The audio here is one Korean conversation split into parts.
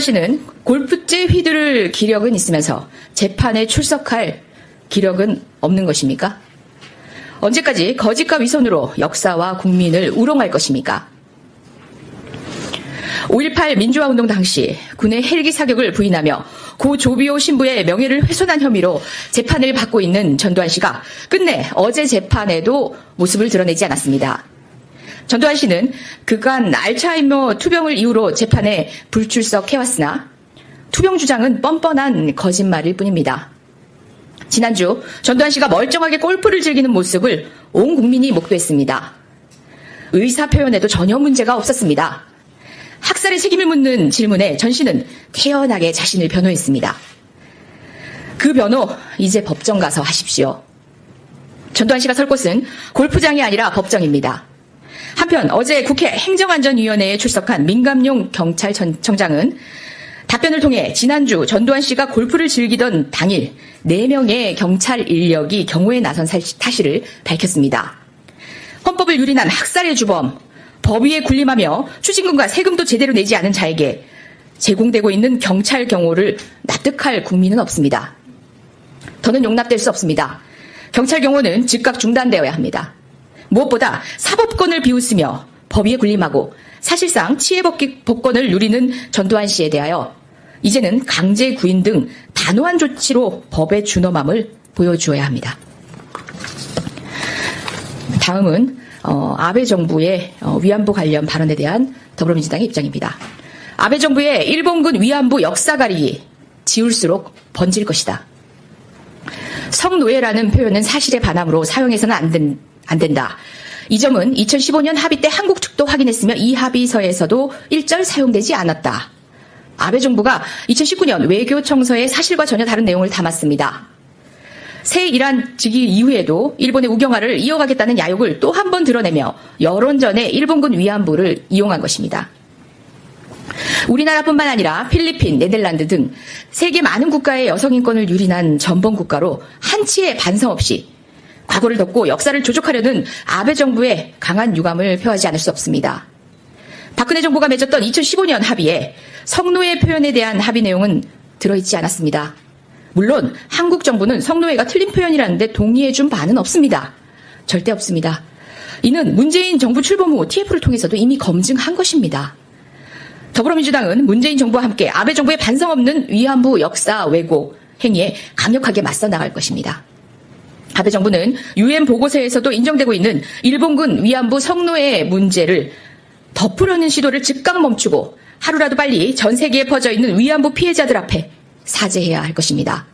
씨는 골프째 휘두를 기력은 있으면서 재판에 출석할 기력은 없는 것입니까? 언제까지 거짓과 위선으로 역사와 국민을 우롱할 것입니까? 5.18 민주화운동 당시 군의 헬기 사격을 부인하며 고 조비오 신부의 명예를 훼손한 혐의로 재판을 받고 있는 전두환 씨가 끝내 어제 재판에도 모습을 드러내지 않았습니다. 전두환 씨는 그간 알츠하이머 투병을 이유로 재판에 불출석해왔으나 투병 주장은 뻔뻔한 거짓말일 뿐입니다. 지난주 전두환 씨가 멀쩡하게 골프를 즐기는 모습을 온 국민이 목도했습니다. 의사 표현에도 전혀 문제가 없었습니다. 학살의 책임을 묻는 질문에 전 씨는 태연하게 자신을 변호했습니다. 그 변호 이제 법정 가서 하십시오. 전두환 씨가 설 곳은 골프장이 아니라 법정입니다. 한편 어제 국회 행정안전위원회에 출석한 민감용 경찰청장은 답변을 통해 지난주 전두환 씨가 골프를 즐기던 당일 4명의 경찰 인력이 경호에 나선 사실을 밝혔습니다. 헌법을 유린한 학살의 주범, 법 위에 군림하며 추징금과 세금도 제대로 내지 않은 자에게 제공되고 있는 경찰 경호를 납득할 국민은 없습니다. 더는 용납될 수 없습니다. 경찰 경호는 즉각 중단되어야 합니다. 무엇보다 사법권을 비웃으며 법 위에 군림하고 사실상 치해복권을 누리는 전두환 씨에 대하여 이제는 강제 구인 등 단호한 조치로 법의 준엄함을 보여주어야 합니다. 다음은 아베 정부의 위안부 관련 발언에 대한 더불어민주당의 입장입니다. 아베 정부의 일본군 위안부 역사 가리기 지울수록 번질 것이다. 성노예라는 표현은 사실에 반함으로 사용해서는 안 된다. 이 점은 2015년 합의 때 한국 측도 확인했으며 이 합의서에서도 일절 사용되지 않았다. 아베 정부가 2019년 외교청서에 사실과 전혀 다른 내용을 담았습니다. 새 이란 즉위 이후에도 일본의 우경화를 이어가겠다는 야욕을 또 한 번 드러내며 여론전에 일본군 위안부를 이용한 것입니다. 우리나라뿐만 아니라 필리핀, 네덜란드 등 세계 많은 국가의 여성인권을 유린한 전범 국가로 한치의 반성 없이 과거를 덮고 역사를 조작하려는 아베 정부의 강한 유감을 표하지 않을 수 없습니다. 박근혜 정부가 맺었던 2015년 합의에 성노예 표현에 대한 합의 내용은 들어있지 않았습니다. 물론 한국 정부는 성노예가 틀린 표현이라는데 동의해준 바는 없습니다. 절대 없습니다. 이는 문재인 정부 출범 후 TF를 통해서도 이미 검증한 것입니다. 더불어민주당은 문재인 정부와 함께 아베 정부의 반성 없는 위안부 역사 왜곡 행위에 강력하게 맞서 나갈 것입니다. 아베 정부는 UN 보고서에서도 인정되고 있는 일본군 위안부 성노예 문제를 덮으려는 시도를 즉각 멈추고 하루라도 빨리 전 세계에 퍼져 있는 위안부 피해자들 앞에 사죄해야 할 것입니다.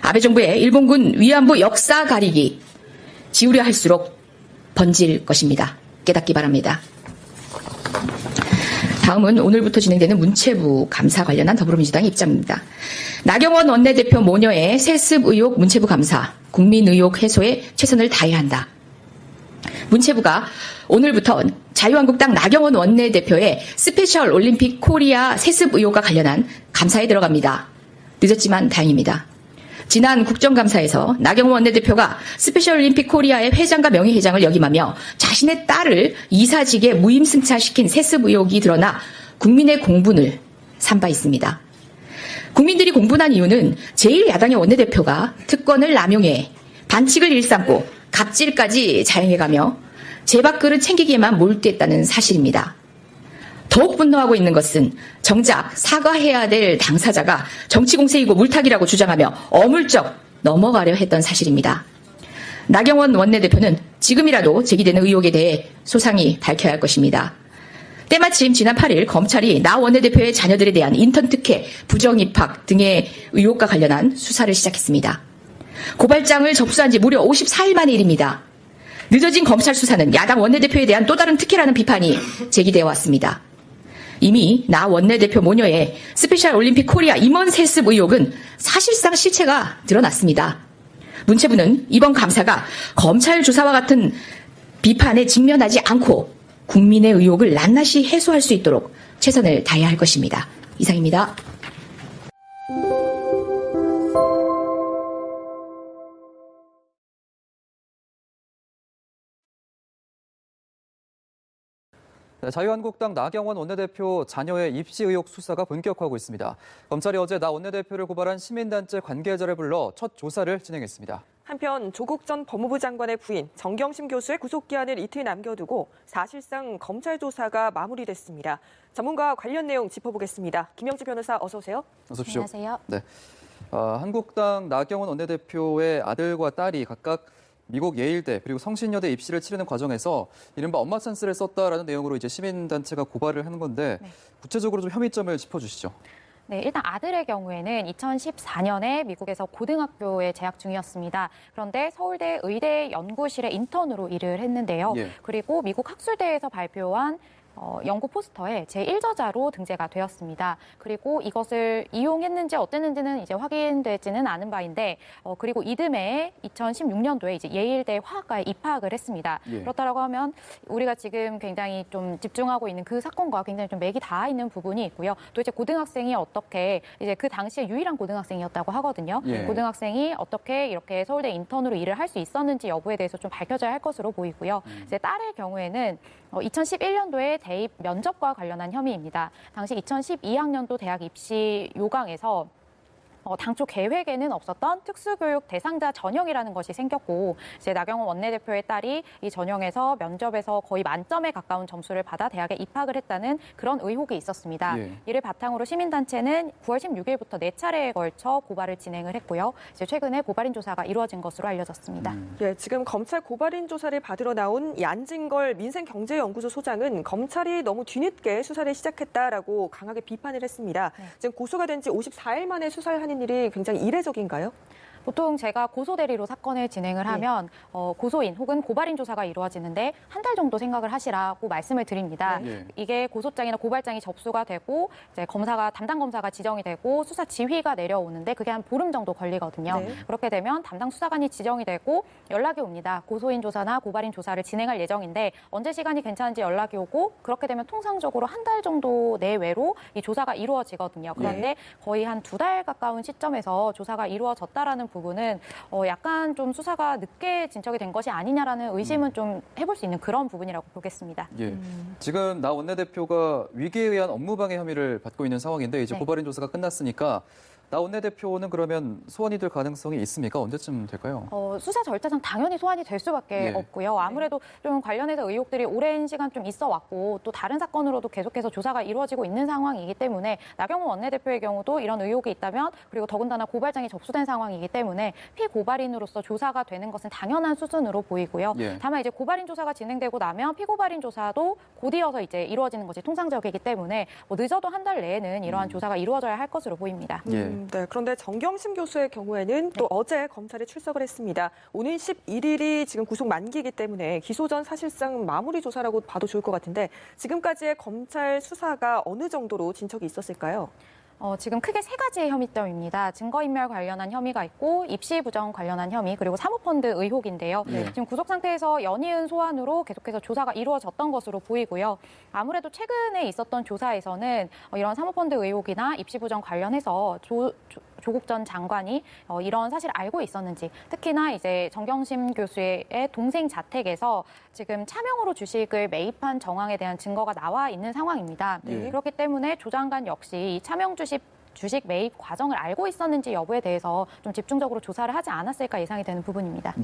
아베 정부의 일본군 위안부 역사 가리기 지우려 할수록 번질 것입니다. 깨닫기 바랍니다. 다음은 오늘부터 진행되는 문체부 감사 관련한 더불어민주당의 입장입니다. 나경원 원내대표 모녀의 세습 의혹 문체부 감사, 국민 의혹 해소에 최선을 다해야 한다. 문체부가 오늘부터 자유한국당 나경원 원내대표의 스페셜 올림픽 코리아 세습 의혹과 관련한 감사에 들어갑니다. 늦었지만 다행입니다. 지난 국정감사에서 나경원 원내대표가 스페셜 올림픽 코리아의 회장과 명예회장을 역임하며 자신의 딸을 이사직에 무임승차시킨 세습 의혹이 드러나 국민의 공분을 산 바 있습니다. 국민들이 공분한 이유는 제1야당의 원내대표가 특권을 남용해 반칙을 일삼고 갑질까지 자행해가며 제밥그릇 챙기기에만 몰두했다는 사실입니다. 더욱 분노하고 있는 것은 정작 사과해야 될 당사자가 정치공세이고 물타기라고 주장하며 어물쩍 넘어가려 했던 사실입니다. 나경원 원내대표는 지금이라도 제기되는 의혹에 대해 소상히 밝혀야 할 것입니다. 때마침 지난 8일 검찰이 나 원내대표의 자녀들에 대한 인턴 특혜, 부정 입학 등의 의혹과 관련한 수사를 시작했습니다. 고발장을 접수한 지 무려 54일 만의 일입니다. 늦어진 검찰 수사는 야당 원내대표에 대한 또 다른 특혜라는 비판이 제기되어 왔습니다. 이미 나 원내대표 모녀의 스페셜 올림픽 코리아 임원 세습 의혹은 사실상 실체가 드러났습니다. 문체부는 이번 감사가 검찰 조사와 같은 비판에 직면하지 않고 국민의 의혹을 낱낱이 해소할 수 있도록 최선을 다해야 할 것입니다. 이상입니다. 네, 자유한국당 나경원 원내대표 자녀의 입시 의혹 수사가 본격화하고 있습니다. 검찰이 어제 나 원내대표를 고발한 시민단체 관계자를 불러 첫 조사를 진행했습니다. 한편 조국 전 법무부 장관의 부인 정경심 교수의 구속기한을 이틀 남겨두고 사실상 검찰 조사가 마무리됐습니다. 전문가와 관련 내용 짚어보겠습니다. 김영주 변호사 어서 오세요. 어서 오십시오. 안녕하세요. 네, 한국당 나경원 원내대표의 아들과 딸이 각각 미국 예일대 그리고 성신여대 입시를 치르는 과정에서 이른바 엄마 찬스를 썼다라는 내용으로 이제 시민단체가 고발을 하는 건데 구체적으로 좀 혐의점을 짚어주시죠. 네, 일단 아들의 경우에는 2014년에 미국에서 고등학교에 재학 중이었습니다. 그런데 서울대 의대 연구실의 인턴으로 일을 했는데요. 그리고 미국 학술대에서 발표한 연구 포스터에 제1저자로 등재가 되었습니다. 그리고 이것을 이용했는지 어땠는지는 이제 확인되지는 않은 바인데, 그리고 이듬해 2016년도에 이제 예일대 화학과에 입학을 했습니다. 그렇다라고 하면 우리가 지금 굉장히 좀 집중하고 있는 그 사건과 굉장히 좀 맥이 닿아 있는 부분이 있고요. 또 이제 고등학생이 어떻게 이제 그 당시에 유일한 고등학생이었다고 하거든요. 고등학생이 어떻게 이렇게 서울대 인턴으로 일을 할 수 있었는지 여부에 대해서 좀 밝혀져야 할 것으로 보이고요. 이제 딸의 경우에는 2011년도에 대입 면접과 관련한 혐의입니다. 당시 2012학년도 대학 입시 요강에서 당초 계획에는 없었던 특수교육 대상자 전형이라는 것이 생겼고, 이제 나경원 원내대표의 딸이 이 전형에서 면접에서 거의 만점에 가까운 점수를 받아 대학에 입학을 했다는 그런 의혹이 있었습니다. 이를 바탕으로 시민단체는 9월 16일부터 4차례에 걸쳐 고발을 진행을 했고요. 이제 최근에 고발인 조사가 이루어진 것으로 알려졌습니다. 네, 지금 검찰 고발인 조사를 받으러 나온 안진걸 민생경제연구소 소장은 검찰이 너무 뒤늦게 수사를 시작했다라고 강하게 비판을 했습니다. 지금 고소가 된 지 54일 만에 수사를 하는 일이 굉장히 이례적인가요? 보통 제가 고소대리로 사건을 진행을 하면 고소인 혹은 고발인 조사가 이루어지는데 한 달 정도 생각을 하시라고 말씀을 드립니다. 이게 고소장이나 고발장이 접수가 되고 이제 담당 검사가 지정이 되고 수사 지휘가 내려오는데 그게 한 보름 정도 걸리거든요. 그렇게 되면 담당 수사관이 지정이 되고 연락이 옵니다. 고소인 조사나 고발인 조사를 진행할 예정인데 언제 시간이 괜찮은지 연락이 오고, 그렇게 되면 통상적으로 한 달 정도 내외로 이 조사가 이루어지거든요. 그런데 거의 한 2달 가까운 시점에서 조사가 이루어졌다라는 부분은 약간 좀 수사가 늦게 진척이 된 것이 아니냐라는 의심은 좀 해볼 수 있는 그런 부분이라고 보겠습니다. 지금 나 원내대표가 위계에 의한 업무방해 혐의를 받고 있는 상황인데 이제 고발인 조사가 끝났으니까 나 원내대표는 그러면 소환이 될 가능성이 있습니까? 언제쯤 될까요? 수사 절차상 당연히 소환이 될 수밖에 없고요. 아무래도 좀 관련해서 의혹들이 오랜 시간 좀 있어 왔고, 또 다른 사건으로도 계속해서 조사가 이루어지고 있는 상황이기 때문에 나경원 원내대표의 경우도 이런 의혹이 있다면, 그리고 더군다나 고발장이 접수된 상황이기 때문에 피고발인으로서 조사가 되는 것은 당연한 수순으로 보이고요. 다만 이제 고발인 조사가 진행되고 나면 피고발인 조사도 곧이어서 이제 이루어지는 것이 통상적이기 때문에 늦어도 한 달 내에는 이러한 조사가 이루어져야 할 것으로 보입니다. 네, 그런데 정경심 교수의 경우에는 또 어제 검찰에 출석을 했습니다. 오늘 11일이 지금 구속 만기이기 때문에 기소 전 사실상 마무리 조사라고 봐도 좋을 것 같은데, 지금까지의 검찰 수사가 어느 정도로 진척이 있었을까요? 지금 크게 3가지의 혐의점입니다. 증거인멸 관련한 혐의가 있고, 입시 부정 관련한 혐의, 그리고 사모펀드 의혹인데요. 지금 구속 상태에서 연이은 소환으로 계속해서 조사가 이루어졌던 것으로 보이고요. 아무래도 최근에 있었던 조사에서는 이런 사모펀드 의혹이나 입시 부정 관련해서 조국 전 장관이 이런 사실을 알고 있었는지, 특히나 이제 정경심 교수의 동생 자택에서 지금 차명으로 주식을 매입한 정황에 대한 증거가 나와 있는 상황입니다. 그렇기 때문에 조 장관 역시 이 차명 주식 매입 과정을 알고 있었는지 여부에 대해서 좀 집중적으로 조사를 하지 않았을까 예상이 되는 부분입니다.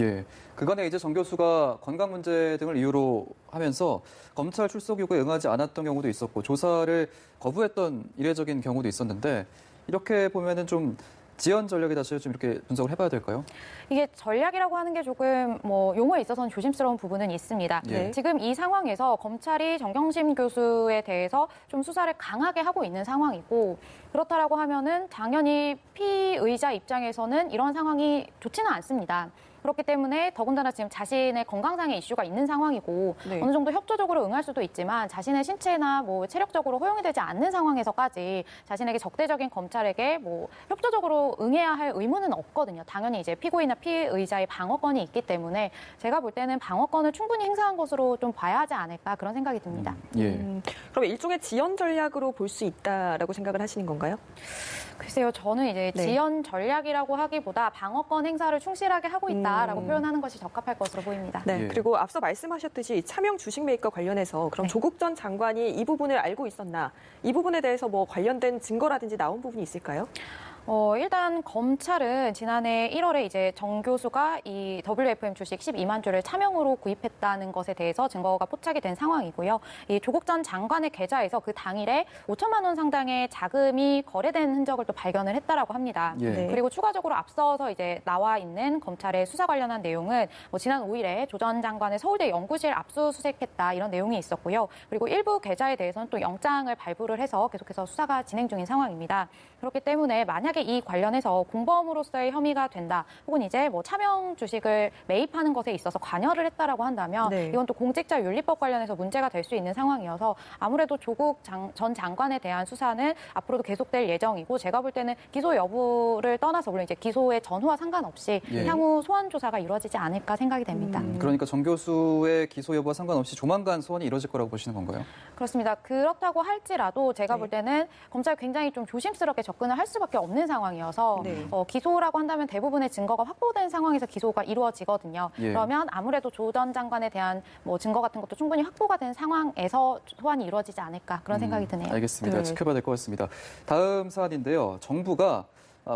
그간에 이제 정 교수가 건강 문제 등을 이유로 하면서 검찰 출석 요구에 응하지 않았던 경우도 있었고 조사를 거부했던 이례적인 경우도 있었는데, 이렇게 보면은 좀 지연 전략이다 좀 이렇게 분석을 해봐야 될까요? 이게 전략이라고 하는 게 조금 용어에 있어서는 조심스러운 부분은 있습니다. 지금 이 상황에서 검찰이 정경심 교수에 대해서 좀 수사를 강하게 하고 있는 상황이고, 그렇다라고 하면은 당연히 피의자 입장에서는 이런 상황이 좋지는 않습니다. 그렇기 때문에 더군다나 지금 자신의 건강상의 이슈가 있는 상황이고 어느 정도 협조적으로 응할 수도 있지만 자신의 신체나 체력적으로 허용이 되지 않는 상황에서까지 자신에게 적대적인 검찰에게 협조적으로 응해야 할 의무는 없거든요. 당연히 이제 피고인이나 피의자의 방어권이 있기 때문에 제가 볼 때는 방어권을 충분히 행사한 것으로 좀 봐야 하지 않을까, 그런 생각이 듭니다. 그럼 일종의 지연 전략으로 볼 수 있다라고 생각을 하시는 건가요? 글쎄요, 저는 이제 지연 전략이라고 하기보다 방어권 행사를 충실하게 하고 있다. 했다라고 표현하는 것이 적합할 것으로 보입니다. 네, 예. 그리고 앞서 말씀하셨듯이 차명 주식 매입과 관련해서 그럼 조국 전 장관이 이 부분을 알고 있었나? 이 부분에 대해서 뭐 관련된 증거라든지 나온 부분이 있을까요? 일단 검찰은 지난해 1월에 이제 정 교수가 이 WFM 주식 12만 주를 차명으로 구입했다는 것에 대해서 증거가 포착이 된 상황이고요. 이 조국 전 장관의 계좌에서 그 당일에 5천만 원 상당의 자금이 거래된 흔적을 또 발견을 했다라고 합니다. 예. 네. 그리고 추가적으로 앞서서 이제 나와 있는 검찰의 수사 관련한 내용은 뭐 지난 5일에 조 전 장관의 서울대 연구실 압수수색했다 이런 내용이 있었고요. 그리고 일부 계좌에 대해서는 또 영장을 발부를 해서 계속해서 수사가 진행 중인 상황입니다. 그렇기 때문에 만약에 이 관련해서 공범으로서의 혐의가 된다, 혹은 이제 뭐 차명 주식을 매입하는 것에 있어서 관여를 했다라고 한다면 네. 이건 또 공직자윤리법 관련해서 문제가 될 수 있는 상황이어서 아무래도 조국 전 장관에 대한 수사는 앞으로도 계속될 예정이고, 제가 볼 때는 기소 여부를 떠나서 물론 이제 기소의 전후와 상관없이 예. 향후 소환 조사가 이루어지지 않을까 생각이 됩니다. 그러니까 정 교수의 기소 여부와 상관없이 조만간 소환이 이뤄질 거라고 보시는 건가요? 그렇습니다. 그렇다고 할지라도 제가 네. 볼 때는 검찰이 굉장히 좀 조심스럽게 접근을 할 수밖에 없는 상황이어서 네. 기소라고 한다면 대부분의 증거가 확보된 상황에서 기소가 이루어지거든요. 예. 그러면 아무래도 조 전 장관에 대한 뭐 증거 같은 것도 충분히 확보가 된 상황에서 소환이 이루어지지 않을까 그런 생각이 드네요. 알겠습니다. 네. 지켜봐야 될 것 같습니다. 다음 사안인데요. 정부가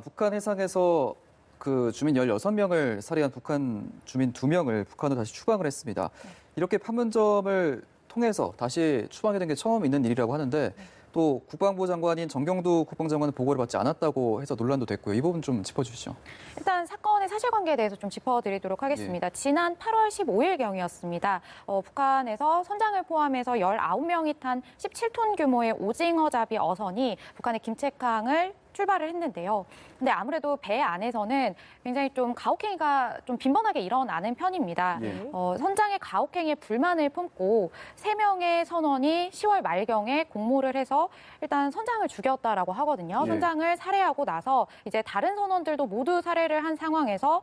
북한 해상에서 그 주민 16명을 살해한 북한 주민 2명을 북한으로 다시 추방을 했습니다. 이렇게 판문점을 통해서 다시 추방이 된 게 처음 있는 일이라고 하는데 또 국방부 장관인 정경두 국방장관은 보고를 받지 않았다고 해서 논란도 됐고요. 이 부분 좀 짚어주시죠. 일단 사건의 사실관계에 대해서 좀 짚어드리도록 하겠습니다. 지난 8월 15일경이었습니다. 북한에서 선장을 포함해서 19명이 탄 17톤 규모의 오징어잡이 어선이 북한의 김책항을 출발을 했는데요. 근데 아무래도 배 안에서는 굉장히 좀 가혹행위가 좀 빈번하게 일어나는 편입니다. 예. 선장의 가혹행위에 불만을 품고 3명의 선원이 10월 말경에 공모를 해서 일단 선장을 죽였다라고 하거든요. 예. 선장을 살해하고 나서 이제 다른 선원들도 모두 살해를 한 상황에서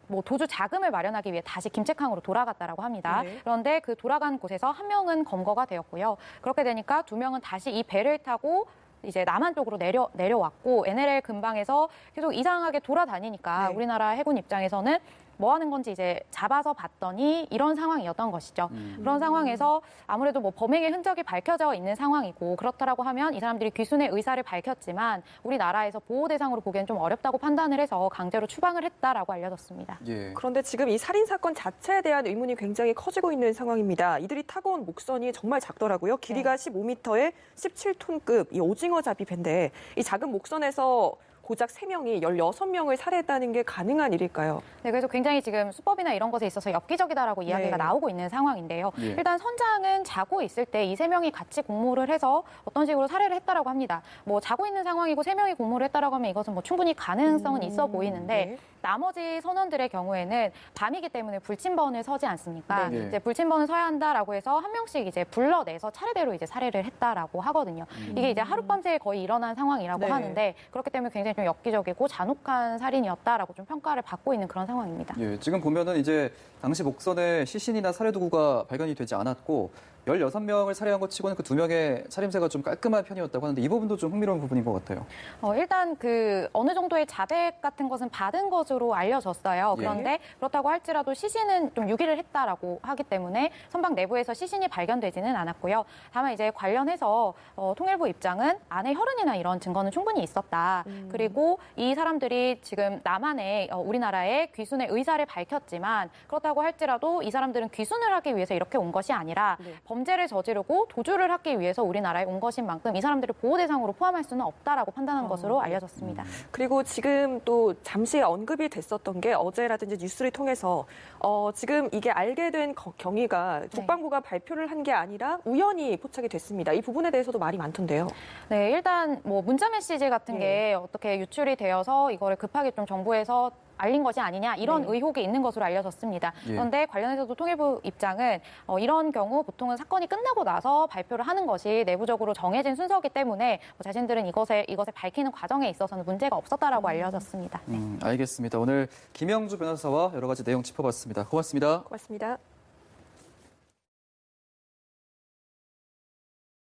뭐 도주 자금을 마련하기 위해 다시 김책항으로 돌아갔다라고 합니다. 네. 그런데 그 돌아간 곳에서 1명은 검거가 되었고요. 그렇게 되니까 2명은 다시 이 배를 타고 이제 남한 쪽으로 내려왔고, NLL 근방에서 계속 이상하게 돌아다니니까 네. 우리나라 해군 입장에서는 뭐 하는 건지 이제 잡아서 봤더니 이런 상황이었던 것이죠. 그런 상황에서 아무래도 뭐 범행의 흔적이 밝혀져 있는 상황이고, 그렇다라고 하면 이 사람들이 귀순의 의사를 밝혔지만 우리나라에서 보호 대상으로 보기엔 좀 어렵다고 판단을 해서 강제로 추방을 했다라고 알려졌습니다. 예. 그런데 지금 이 살인 사건 자체에 대한 의문이 굉장히 커지고 있는 상황입니다. 이들이 타고 온 목선이 정말 작더라고요. 길이가 15m에 17톤급 이 오징어잡이 배인데 이 작은 목선에서 고작 3명이 16명을 살해했다는 게 가능한 일일까요? 네, 그래서 굉장히 지금 수법이나 이런 것에 있어서 엽기적이다라고 이야기가 네. 나오고 있는 상황인데요. 예. 일단 선장은 자고 있을 때 이 3명이 같이 공모를 해서 어떤 식으로 살해를 했다라고 합니다. 뭐 자고 있는 상황이고 3명이 공모를 했다라고 하면 이것은 뭐 충분히 가능성은 있어 보이는데 네. 나머지 선원들의 경우에는 밤이기 때문에 불침번을 서지 않습니까? 네. 이제 불침번을 서야 한다라고 해서 한 명씩 이제 불러내서 차례대로 이제 살해를 했다라고 하거든요. 이게 이제 하룻밤새에 거의 일어난 상황이라고 네. 하는데, 그렇기 때문에 굉장히 좀 엽기적이고 잔혹한 살인이었다라고 좀 평가를 받고 있는 그런 상황입니다. 예, 지금 보면은 이제 당시 목선에 시신이나 살해 도구가 발견이 되지 않았고 16명을 살해한 것 치고는 그 2명의 차림새가 좀 깔끔한 편이었다고 하는데 이 부분도 좀 흥미로운 부분인 것 같아요. 일단 그 어느 정도의 자백 같은 것은 받은 것으로 알려졌어요. 예. 그런데 그렇다고 할지라도 시신은 좀 유기를 했다라고 하기 때문에 선박 내부에서 시신이 발견되지는 않았고요. 다만 이제 관련해서 통일부 입장은 안에 혈흔이나 이런 증거는 충분히 있었다. 그리고 이 사람들이 지금 남한에 우리나라의 귀순의 의사를 밝혔지만 그렇다고 할지라도 이 사람들은 귀순을 하기 위해서 이렇게 온 것이 아니라 네. 범죄를 저지르고 도주를 하기 위해서 우리나라에 온 것인 만큼 이 사람들을 보호 대상으로 포함할 수는 없다라고 판단한 것으로 알려졌습니다. 그리고 지금 또 잠시 언급이 됐었던 게 어제라든지 뉴스를 통해서 지금 이게 알게 된 경위가 국방부가 발표를 한 게 아니라 우연히 포착이 됐습니다. 이 부분에 대해서도 말이 많던데요. 네, 일단 뭐 문자 메시지 같은 게 어떻게 유출이 되어서 이거를 급하게 좀 정부에서 알린 것이 아니냐 이런 네. 의혹이 있는 것으로 알려졌습니다. 예. 그런데 관련해서도 통일부 입장은 이런 경우 보통은 사건이 끝나고 나서 발표를 하는 것이 내부적으로 정해진 순서이기 때문에 자신들은 이것에 밝히는 과정에 있어서는 문제가 없었다라고 알려졌습니다. 알겠습니다. 오늘 김영주 변호사와 여러 가지 내용 짚어봤습니다. 고맙습니다. 고맙습니다.